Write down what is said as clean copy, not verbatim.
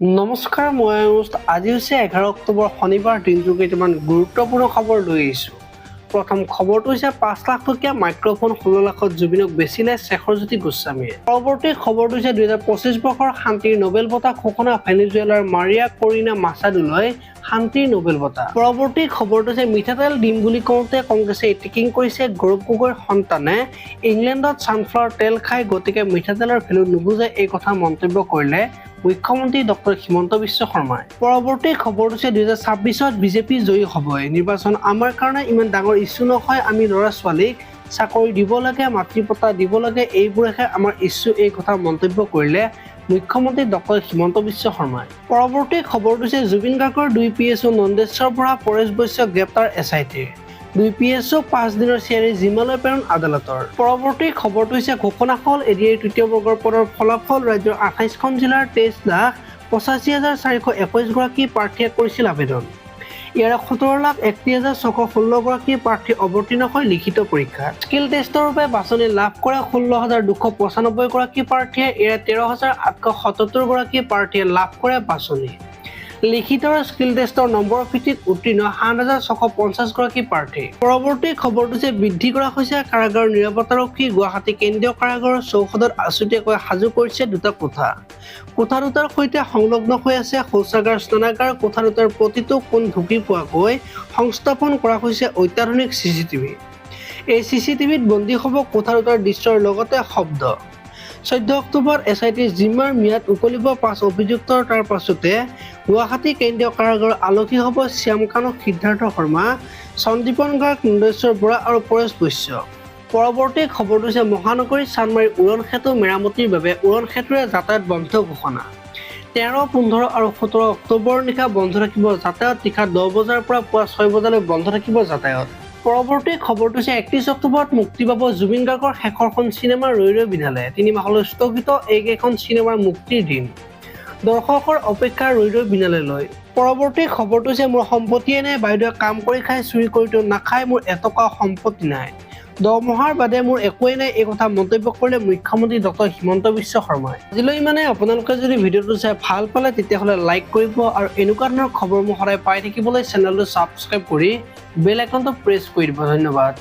নমস্কাৰ মই আজি হৈছে 11 অক্টোবৰ শনিবাৰ দিনটো কেইটামান গুৰুত্বপূৰ্ণ খবৰ লৈ আহিছোঁ। প্ৰথম খবৰটো হৈছে 5 লাখ টকীয়া মাইক্ৰফোন 16 লাখত জুবিনক বেচিলে শেখৰজ্যোতি গোস্বামীয়ে। পৰৱৰ্তী খবৰটো হৈছে 2025 বৰ্ষৰ শান্তিৰ নোবেল বঁটা ঘোষণা ভেনেজুৱেলাৰ মাৰিয়া কৰিনা মাছাডোলৈ শান্তিৰ নোবেল বঁটা। পৰৱৰ্তী খবৰটো হৈছে মিঠাতেল দিম বুলি কওঁতে কংগ্ৰেছে এটেকিং কৰিছে গৌৰৱ গগৈৰ সন্তানে ইংলেণ্ডত ছানফ্লাৱাৰ তেল খায় গতিকে মিঠাতেলৰ ভেলু নুবুজে এই কথা মন্তব্য কৰিলে মুখ্যমন্ত্ৰী ডক্টৰ হিমন্ত বিশ্ব শৰ্মাই। পৰৱৰ্তী খবৰটো হৈছে 2026ত বিজেপি জয়ী হ'বই। নিৰ্বাচন আমাৰ কাৰণে ইমান ডাঙৰ ইছ্যু নহয়, আমি ল'ৰা ছোৱালীক চাকৰি দিব লাগে, মাতৃপতা দিব লাগে, এইবোৰেহে আমাৰ ইছ্যু এই কথা মন্তব্য কৰিলে মুখ্যমন্ত্ৰী ডক্টৰ হিমন্ত বিশ্ব শৰ্মাই। পৰৱৰ্তী খবৰটো হৈছে জুবিন গাৰ্গৰ 2 PSO নন্দেশ্বৰ বৰা পৰেশ বৈশ্যক গ্ৰেপ্তাৰ SITৰ। 2 PSO 5 দিনৰ চিয়াৰী জিম্মালৈ প্ৰেৰণ আদালতৰ। পৰৱৰ্তী খবৰটো হৈছে ঘোষণা হ'ল এডিআইৰ তৃতীয় বৰ্গৰ পদৰ ফলাফল। ৰাজ্যৰ 28খন জিলাৰ 23,85,421 গৰাকী প্ৰাৰ্থীয়ে কৰিছিল আবেদন। ইয়াৰে 17,31,616 গৰাকী প্ৰাৰ্থী অৱতীৰ্ণ হৈ লিখিত পৰীক্ষাত। স্কিল টেষ্টৰ বাবে বাছনি লাভ কৰে 16,295 গৰাকী প্ৰাৰ্থীয়ে। ইয়াৰে 13,877 গৰাকী প্ৰাৰ্থীয়ে লাভ কৰে বাছনি। লিখিত স্কিল টেষ্টৰ নম্বৰৰ ভিত্তিত উত্তীৰ্ণ 7,650 গৰাকী প্ৰাৰ্থী। পৰৱৰ্তী খবৰটো যে বৃদ্ধি কৰা হৈছে কাৰাগাৰৰ নিৰাপত্তাৰক্ষী। গুৱাহাটী কেন্দ্ৰীয় কাৰাগাৰৰ চৌহদত আছুতীয়াকৈ সাজু কৰিছে 2টা কোঠা। কোঠা দুটাৰ সৈতে সংলগ্ন হৈ আছে শৌচাগাৰ, স্নানাগাৰ। কোঠা দুটাৰ প্ৰতিটো কোণ ঢুকি পোৱাকৈ সংস্থাপন কৰা হৈছে অত্যাধুনিক CCTV। এই CCTVত বন্দী হ'ব কোঠা দুটাৰ দৃশ্যৰ লগতে শব্দ। 14 অক্টোবৰ SITৰ জিম্মাৰ ম্যাদ উকলিব 5 অভিযুক্তৰ। তাৰ পাছতে গুৱাহাটী কেন্দ্ৰীয় কাৰাগাৰৰ আলহী হ'ব শ্যাম কানক, সিদ্ধাৰ্থ শৰ্মা, সন্দীপন গাৰ্গ, নন্দেশ্বৰ বৰা আৰু পৰেশ বৈশ্য। পৰৱৰ্তী খবৰটো হৈছে মহানগৰীৰ চানমাৰীৰ উৰণ সেতু মেৰামতিৰ বাবে উৰণ সেতুৰে যাতায়াত বন্ধ ঘোষণা। 13, 15 আৰু 17 অক্টোবৰৰ নিশা বন্ধ থাকিব যাতায়াত। নিশা 10 বজাৰ পৰা পুৱা 6 বজালৈ বন্ধ থাকিব যাতায়াত। পৰৱৰ্তী খবৰটো হৈছে 31 অক্টোবৰত মুক্তি পাব জুবিন গাৰ্গৰ শেষৰখন চিনেমা ৰৈ ৰৈ বিনালে। 3 মাহলৈ স্থগিত এইকেইখন চিনেমাৰ মুক্তিৰ দিন। দৰ্শকৰ অপেক্ষা ৰৈ ৰৈ বিনালেলৈ। পৰৱৰ্তী খবৰটো হৈছে মোৰ সম্পত্তিয়ে নাই, বাইদেৱে কাম কৰি খাই, চুৰি কৰিতো নাখায়, মোৰ এটকা সম্পত্তি নাই, দৰমহাৰ বাদে মোৰ একোৱেই নাই, এই কথা মন্তব্য কৰিলে মুখ্যমন্ত্ৰী ডক্টৰ হিমন্ত বিশ্ব শৰ্মাই। আজিলৈ আপোনালোকে যদি ভিডিঅ'টো চাই ভাল পালে তেতিয়াহ'লে লাইক কৰিব আৰু এনেকুৱা ধৰণৰ খবৰসমূহ সদায় পাই থাকিবলৈ চেনেলটো ছাবস্ক্ৰাইব কৰি বেল আইকনটো প্ৰেছ কৰি দিব। ধন্যবাদ।